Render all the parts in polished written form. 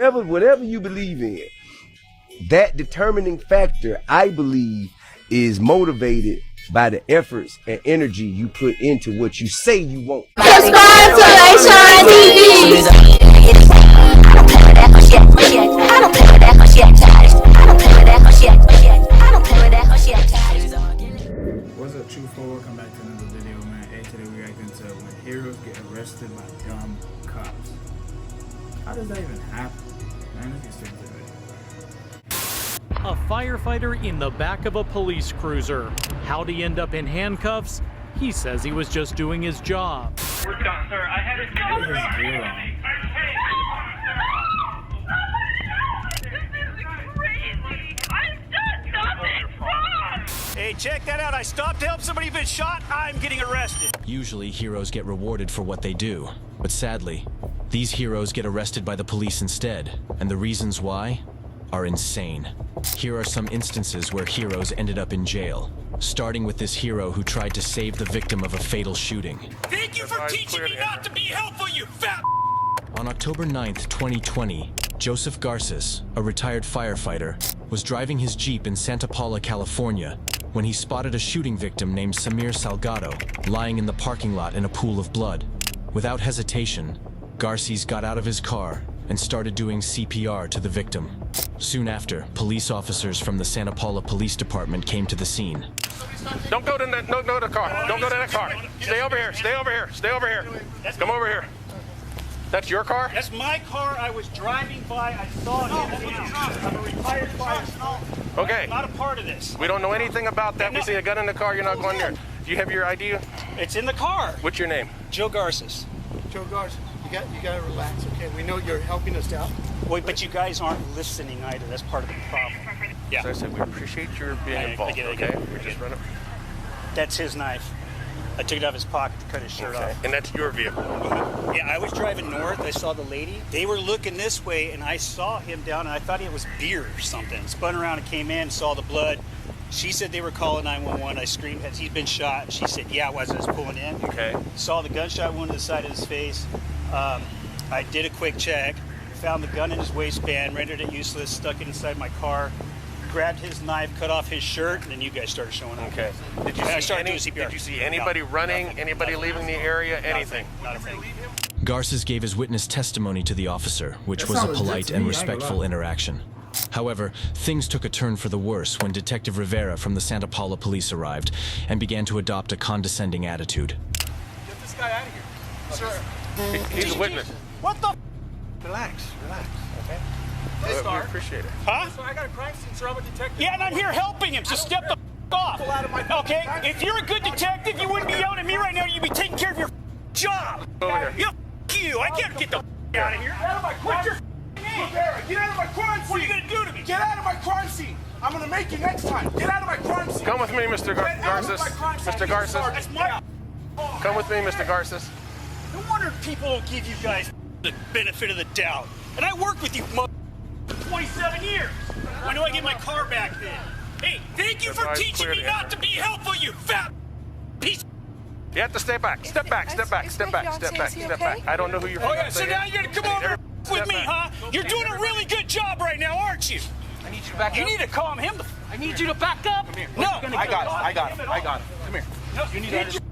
Whatever you believe in, that determining factor, I believe, is motivated by the efforts and energy you put into what you say you want. Subscribe to H.I. TV. What's up, Troupe? Welcome back to another video, man. Hey, today we're reacting to when heroes get arrested by dumb cops. How does that even happen? Man, let's get straight to the video. A firefighter in the back of a police cruiser. How'd he end up in handcuffs? He says he was just doing his job. We're done, sir. I had it done. What is going on? This is crazy. I've done nothing wrong. Hey, check that out. I stopped to help somebody who's been shot. I'm getting arrested. Usually, heroes get rewarded for what they do. But sadly, these heroes get arrested by the police instead. And the reasons why are insane. Here are some instances where heroes ended up in jail. Starting with this hero who tried to save the victim of a fatal shooting. Thank you for teaching me not to be helpful, you fat. On October 9th, 2020, Joseph Garces, a retired firefighter, was driving his Jeep in Santa Paula, California, when he spotted a shooting victim named Samir Salgado lying in the parking lot in a pool of blood. Without hesitation, Garces got out of his car and started doing CPR to the victim. Soon after, police officers from the Santa Paula Police Department came to the scene. Don't go to the car. Don't go to that car. Stay over here. Stay over here. Stay over here. Come over here. That's your car? That's my car. I was driving by. I saw him. I'm a retired firefighter. Okay. I'm not a part of this. We don't know anything about that. We see a gun in the car. You're not going there. Do you have your ID? It's in the car. What's your name? Joe Garces. Joe Garces, you gotta relax, okay? We know you're helping us out. Wait, but you guys aren't listening either. That's part of the problem. Yeah. So I said we appreciate your being involved. Okay. We're just running. That's his knife. I took it out of his pocket to cut his shirt off. And that's your vehicle. Yeah, I was driving north. I saw the lady. They were looking this way, and I saw him down, and I thought it was beer or something. Spun around and came in, saw the blood. She said they were calling 911. I screamed, has he been shot? She said, yeah, it was. I was pulling in. Okay. Saw the gunshot wound to the side of his face. I did a quick check, found the gun in his waistband, rendered it useless, stuck it inside my car, grabbed his knife, cut off his shirt, and then you guys started showing up. Okay. Did you see anybody running, nothing, anybody leaving the area, anything? Not a thing. Garces gave his witness testimony to the officer, which was a polite and respectful interaction. However, things took a turn for the worse when Detective Rivera from the Santa Paula Police arrived and began to adopt a condescending attitude. Get this guy out of here. Sir. He's a witness. What the? Relax, okay? We appreciate it. Huh? So I got a crime scene, sir. I'm a detective. Yeah, and I'm here helping him, so step the off. Okay? If you're a good detective, you wouldn't be yelling at me right now. You'd be taking care of your job. Over here. You. I can't get the out of here. Get out of my crime scene. Get out of my crime scene. What are you going to do to me? Get out of my crime scene. I'm going to make you next time. Get out of my crime scene. Come with me, Mr. Garces. Mr. Garces. That's my... Come with me, Mr. Garces. No wonder people don't give you guys the benefit of the doubt. And I worked with you for 27 years. When do I get my car back then? Hey, thank you for teaching me not to be helpful, you fat piece. You have to step back. Step back. Step back. Step back. Step back. Step back. I don't know who you're. Oh, yeah, so now you're going to come over with me, huh? You're doing a really good job right now, aren't you? I need you to back up. You need to calm him. I need you to back up. Come here. No. I got him. Come here. No, You need to understand.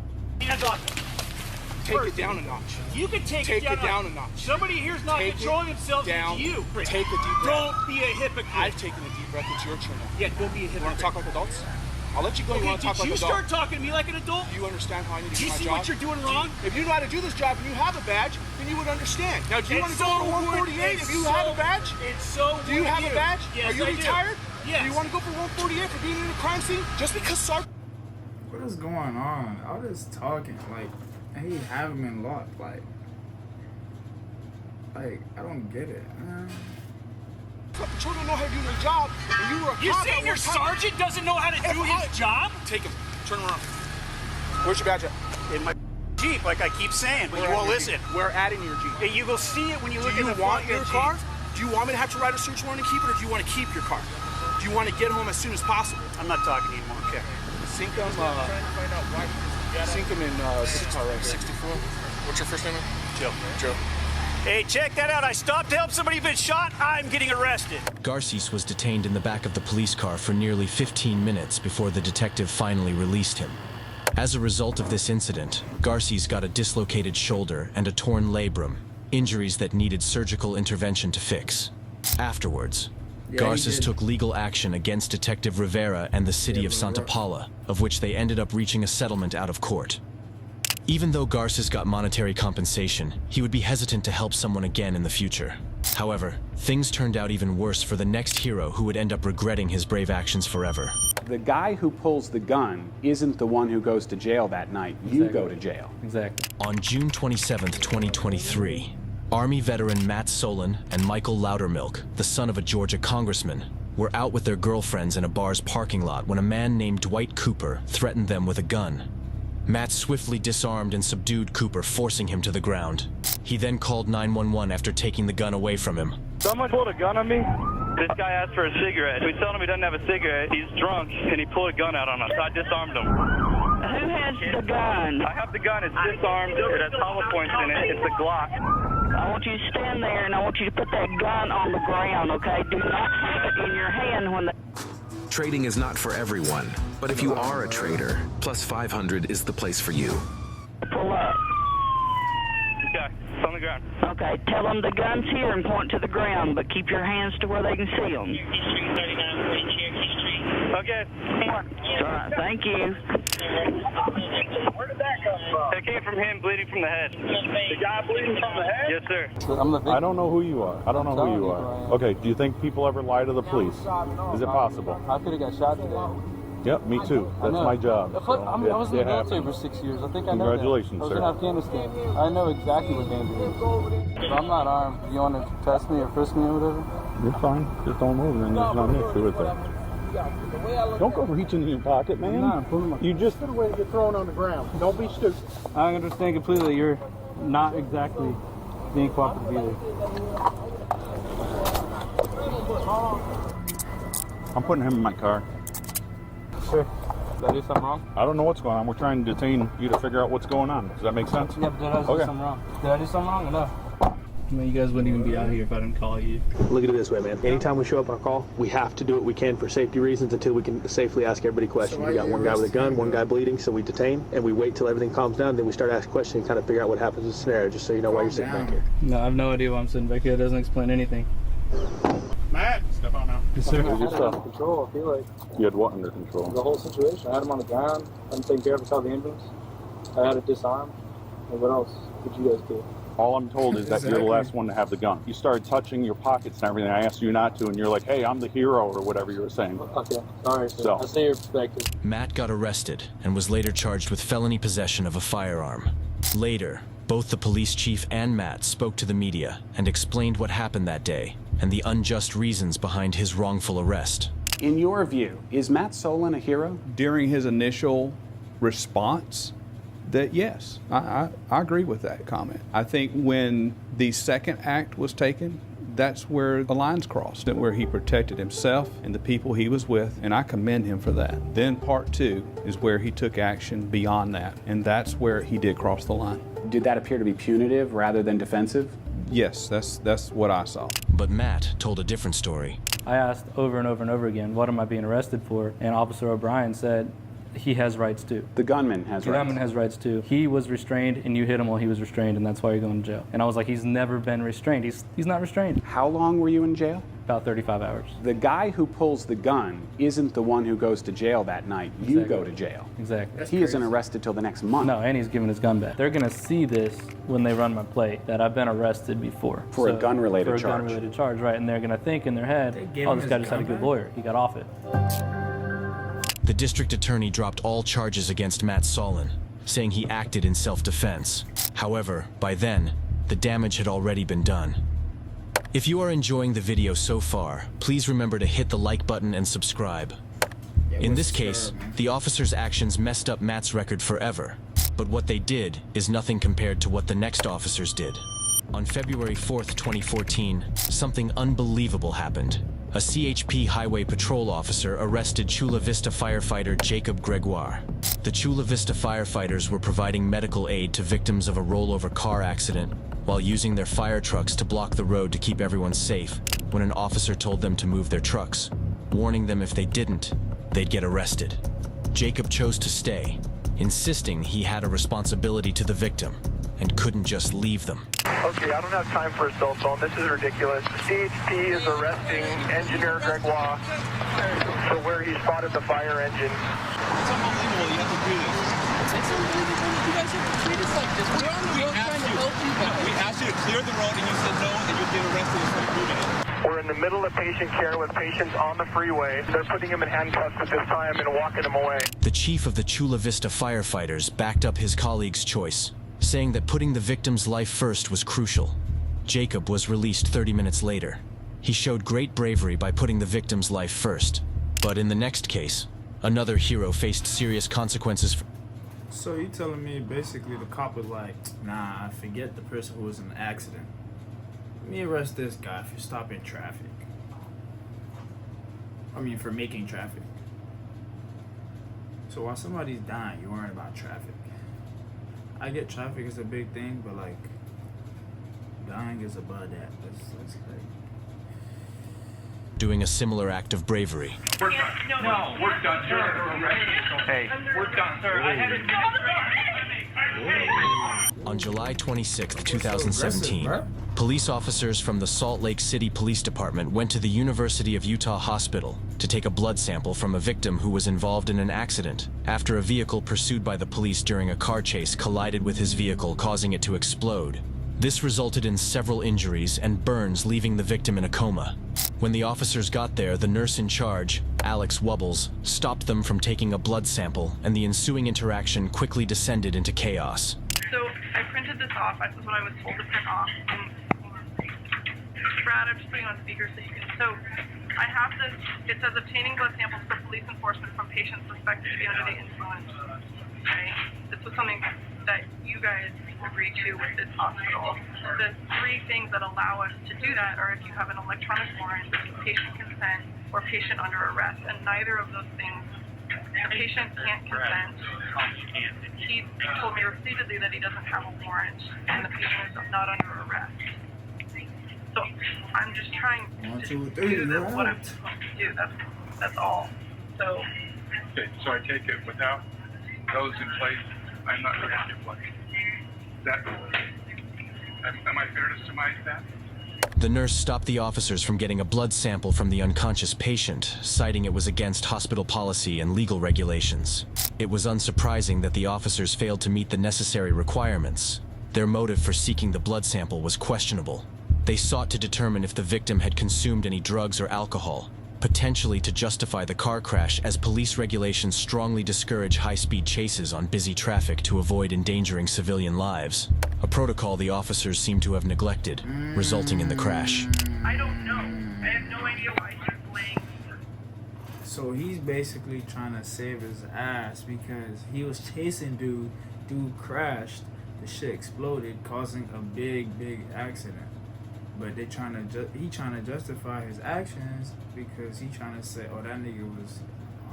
Take it down a notch. You can take Take it down a notch. Somebody here's not Take controlling it themselves. down. It's you. Take a deep breath. Don't be a hypocrite. I've taken a deep breath. It's your turn now. Yeah, don't be a You want hypocrite. to talk like adults? I'll let you go. You Okay, want to talk did like you adults? start talking to me like an adult? Do you understand how I need to Do do you my see job? what you're doing wrong? If you know how to do this job and you have a badge, then you would understand. Now, do you want It's to go so for 148 if you have a badge? It's so Do you have a badge? Yes, Are you I retired? do. Yes. Do you want to go for 148 for being in a crime scene? Just because Sergeant... What is going on? All this talking, like, he have him in lock, like, I don't get it. Patrol don't know how to do their job, and you were a You're cop saying at your one time. sergeant doesn't know how to do his job? Take him. Turn around. Where's your badge at? In my Jeep, like I keep saying, but you won't listen. We're adding your Jeep. Hey, you will see it when you Do look you at the want front your of car? Jeep. Do you want me to have to write a search warrant and keep it, or do you want to keep your car? Do you want to get home as soon as possible? I'm not talking anymore. Okay. Sink him, sink him in this car right here. 64. What's your first name? Joe. Joe. Hey, check that out. I stopped to help somebody been shot. I'm getting arrested. Garces was detained in the back of the police car for nearly 15 minutes before the detective finally released him. As a result of this incident, Garces got a dislocated shoulder and a torn labrum, injuries that needed surgical intervention to fix. Afterwards, Garces took legal action against Detective Rivera and the city of Santa Paula, of which they ended up reaching a settlement out of court. Even though Garces got monetary compensation, he would be hesitant to help someone again in the future. However, things turned out even worse for the next hero who would end up regretting his brave actions forever. The guy who pulls the gun isn't the one who goes to jail that night. You go to jail. Exactly. On June 27, 2023, Army veteran Matt Solon and Michael Loudermilk, the son of a Georgia congressman, were out with their girlfriends in a bar's parking lot when a man named Dwight Cooper threatened them with a gun. Matt swiftly disarmed and subdued Cooper, forcing him to the ground. He then called 911 after taking the gun away from him. Someone pulled a gun on me. This guy asked for a cigarette. We told him he doesn't have a cigarette. He's drunk, and he pulled a gun out on us. I disarmed him. Who has the gun? I have the gun. It's disarmed. It has hollow points in it. It's a Glock. I want you to stand there, and I want you to put that gun on the ground, okay? Do not have it in your hand when the... Trading is not for everyone, but if you are a trader, Plus 500 is the place for you. Pull up. Okay, it's on the ground. Okay, tell them the gun's here and point to the ground, but keep your hands to where they can see them. Okay. All right, thank you. Where did that come from? It came from him bleeding from the head. The guy bleeding from the head? Yes, sir. I don't know who you are. I don't know who you are. Okay, do you think people ever lie to the police? Is it possible? I could have got shot today. Yep, me too. That's my job. I was in the military for 6 years. I think I know that. Congratulations, I was sir. in Afghanistan. I know exactly what danger is. But I'm not armed. You want to test me or frisk me or whatever? You're fine. Just don't move, and there's nothing to it there. Don't go reaching in your pocket, man. No, you just Get away to get thrown on the ground. Don't be stupid. I understand completely. You're not exactly being cooperative either. I'm putting him in my car. Sure. Did I do something wrong? I don't know what's going on. We're trying to detain you to figure out what's going on. Does that make sense? Yeah, but did I do something wrong? Did I do something wrong or no? I mean, you guys wouldn't even be out here if I didn't call you. Look at it this way, man. Anytime we show up on a call, we have to do what we can for safety reasons until we can safely ask everybody questions. We got one guy with a gun, one guy bleeding, so we detain, and we wait till everything calms down, then we start asking questions and kind of figure out what happens in the scenario, just so you know why you're sitting back here. No, I have no idea why I'm sitting back here. It doesn't explain anything. Matt, step on now. Yes, sir. I had it under control, I feel like. You had what under control? The whole situation. I had him on the ground. I'm taking care of until the ambulance. I had it disarmed. And what else did you guys do? All I'm told is that you're the last one to have the gun. You started touching your pockets and everything. I asked you not to, and you're like, hey, I'm the hero, or whatever you were saying. Okay, sorry, sir. I'll see your perspective. Matt got arrested and was later charged with felony possession of a firearm. Later, both the police chief and Matt spoke to the media and explained what happened that day and the unjust reasons behind his wrongful arrest. In your view, is Matt Solon a hero? During his initial response, that yes, I agree with that comment. I think when the second act was taken, that's where the lines crossed, and where he protected himself and the people he was with, and I commend him for that. Then part two is where he took action beyond that, and that's where he did cross the line. Did that appear to be punitive rather than defensive? Yes, that's what I saw. But Matt told a different story. I asked over and over and over again, what am I being arrested for? And Officer O'Brien said, he has rights too. The gunman has rights. The gunman has rights too. He was restrained and you hit him while he was restrained, and that's why you're going to jail. And I was like, he's never been restrained. He's not restrained. How long were you in jail? About 35 hours. The guy who pulls the gun isn't the one who goes to jail that night. You go to jail. Exactly. He isn't arrested till the next month. No, and he's giving his gun back. They're going to see this when they run my plate, that I've been arrested before. For a gun-related charge. For a gun-related charge, right. And they're going to think in their head, oh, this guy just had a good lawyer. He got off it. The district attorney dropped all charges against Matt Solon, saying he acted in self-defense. However, by then, the damage had already been done. If you are enjoying the video so far, please remember to hit the like button and subscribe. In this case, the officers' actions messed up Matt's record forever, but what they did is nothing compared to what the next officers did. On February 4th, 2014, something unbelievable happened. a CHP highway patrol officer arrested Chula Vista firefighter Jacob Gregoire. The Chula Vista firefighters were providing medical aid to victims of a rollover car accident while using their fire trucks to block the road to keep everyone safe when an officer told them to move their trucks, warning them if they didn't, they'd get arrested. Jacob chose to stay, insisting he had a responsibility to the victim and couldn't just leave them. Okay, I don't have time for a cell phone. This is ridiculous. CHP is arresting Engineer Gregoire for where he spotted the fire engine. It's unbelievable. You have to do this. It's unbelievable. You guys have to treat us like this. We're on the road trying to help you guys. We asked you to clear the road and you said no, and you'll get arrested for doing it. We're in the middle of patient care with patients on the freeway. They're putting him in handcuffs at this time and walking him away. The chief of the Chula Vista firefighters backed up his colleague's choice, saying that putting the victim's life first was crucial. Jacob was released 30 minutes later. He showed great bravery by putting the victim's life first. But in the next case, another hero faced serious consequences. So you telling me basically the cop was like, nah, I forget the person who was in the accident. Let me arrest this guy for stopping traffic. I mean, for making traffic. So while somebody's dying, you're worrying about traffic. I get traffic is a big thing, but like, dying is above that. That's crazy. Doing a similar act of bravery. We're done. No, we're done, sir. Hey, we're done, sir. I had On July 26, 2017, police officers from the Salt Lake City Police Department went to the University of Utah Hospital to take a blood sample from a victim who was involved in an accident after a vehicle pursued by the police during a car chase collided with his vehicle, causing it to explode. This resulted in several injuries and burns, leaving the victim in a coma. When the officers got there, the nurse in charge, Alex Wubbles, stopped them from taking a blood sample, and the ensuing interaction quickly descended into chaos. So I printed this off. This is what I was told to print off. Brad, I'm just putting on speaker so you can. So I have this. It says obtaining blood samples for police enforcement from patients suspected to be under the influence. Okay, this was something that you guys agreed to with this hospital. The three things that allow us to do that are if you have an electronic warrant, patient consent, or patient under arrest, and neither of those things. The patient can't consent. He told me repeatedly that he doesn't have a warrant, and the patient is not under arrest. So I'm just trying to do what I'm supposed to do. That's all. So. Okay, so I take it without those in place, I'm not going to get blood. Am I fair to surmise that? The nurse stopped the officers from getting a blood sample from the unconscious patient, citing it was against hospital policy and legal regulations. It was unsurprising that the officers failed to meet the necessary requirements. Their motive for seeking the blood sample was questionable. They sought to determine if the victim had consumed any drugs or alcohol, potentially to justify the car crash, as police regulations strongly discourage high-speed chases on busy traffic to avoid endangering civilian lives, a protocol the officers seem to have neglected, resulting in the crash. I don't know. I have no idea why he's playing. So he's basically trying to save his ass because he was chasing dude crashed, the shit exploded, causing a big accident. But he trying to justify his actions because he trying to say, oh, that nigga was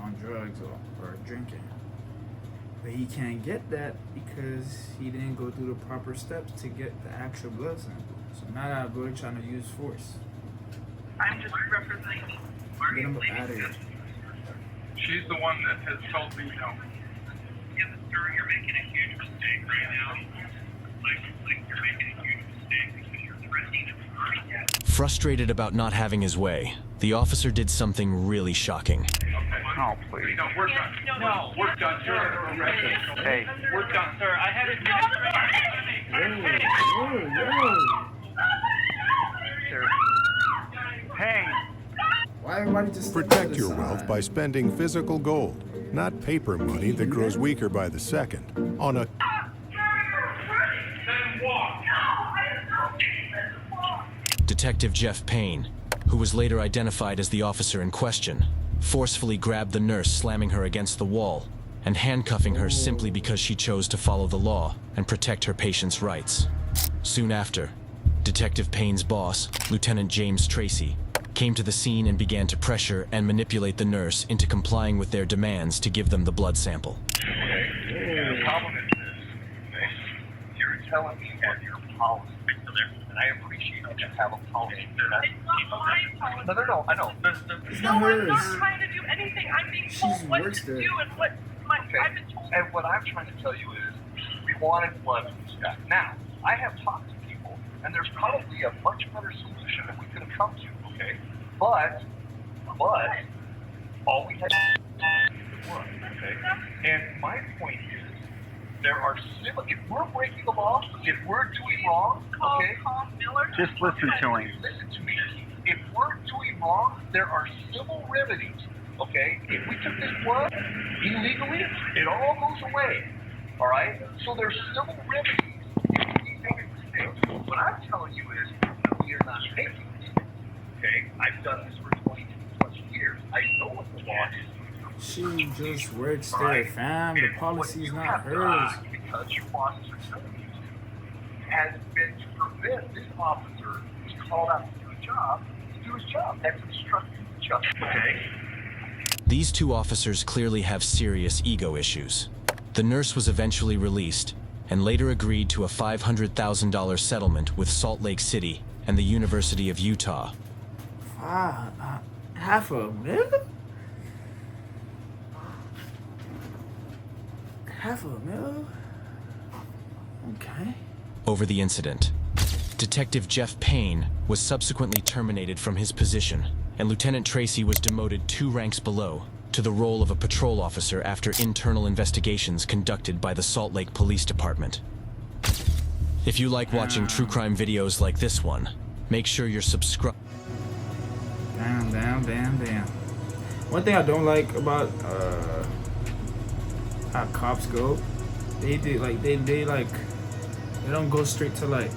on drugs or drinking. But he can't get that because he didn't go through the proper steps to get the actual blood sample. So now that boy trying to use force. I'm just representing. Get him out of here. She's the one that has told me no. Yeah, sir, you're making a huge mistake right now. Like you're making a huge mistake because you're threatening him. Frustrated about not having his way, the officer did something really shocking. Oh, please. No, we're done. No, we're done, sir. Hey, We're done, sir. I had it. Hey. Why everybody just protect your wealth by spending physical gold, not paper money that grows weaker by the second. On a Detective Jeff Payne, who was later identified as the officer in question, forcefully grabbed the nurse, slamming her against the wall and handcuffing her simply because she chose to follow the law and protect her patient's rights. Soon after, Detective Payne's boss, Lieutenant James Tracy, came to the scene and began to pressure and manipulate the nurse into complying with their demands to give them the blood sample. Okay. And the problem is this, okay? You're telling me what your policy is, and I appreciate that you have a policy. It's not my policy. No, I know. It's No, not I'm not hers. trying to do anything. I'm being told what to do and what I've been told. And what I'm trying to tell you is, we wanted blood from this guy. Now, I have talked to people, and there's probably a much better solution that we could have come to, okay? But, all we had to do was blood, okay? And my point is, there are civil, if we're breaking the law, if we're doing wrong, okay? Just listen to him. Listen to me. If we're doing wrong, there are civil remedies, okay? If we took this blood illegally, it all goes away, all right? So there's civil remedies if we make a mistake. What I'm telling you is, we are not making mistakes, okay? I've done this for 22 plus years. I know what the law is. She just works there, fam. The policy's not hers. Because your bosses are telling you to, has been to prevent this officer who's called out to do a job to do his job. That's obstructing justice, okay? These two officers clearly have serious ego issues. The nurse was eventually released and later agreed to a $500,000 settlement with Salt Lake City and the University of Utah. $500,000? $500,000? Okay. Over the incident. Detective Jeff Payne was subsequently terminated from his position, and Lieutenant Tracy was demoted 2 ranks below to the role of a patrol officer after internal investigations conducted by the Salt Lake Police Department. If you like watching true crime videos like this one, make sure you're subscribed. Damn. One thing I don't like about how cops go, they don't go straight to like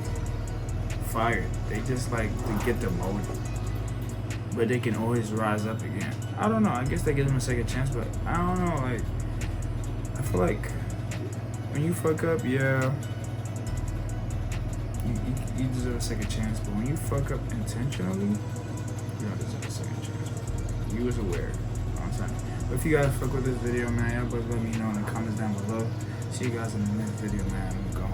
fired. They just like to get demoted, but they can always rise up again. I don't know. I guess they give them a second chance, but I don't know. Like, I feel like when you fuck up, yeah, you deserve a second chance. But when you fuck up intentionally, you don't deserve a second chance. You was aware. I'm saying. But if you guys fuck with this video, man, y'all both let me know in the comments down below. See you guys in the next video, man. I'm gone.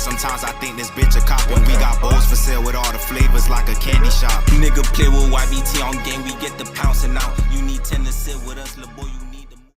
Sometimes I think this bitch a cop. When we got bowls for sale with all the flavors like a candy shop. Nigga play with YBT on game, we get the pouncing out. You need 10 to sit with us, little boy.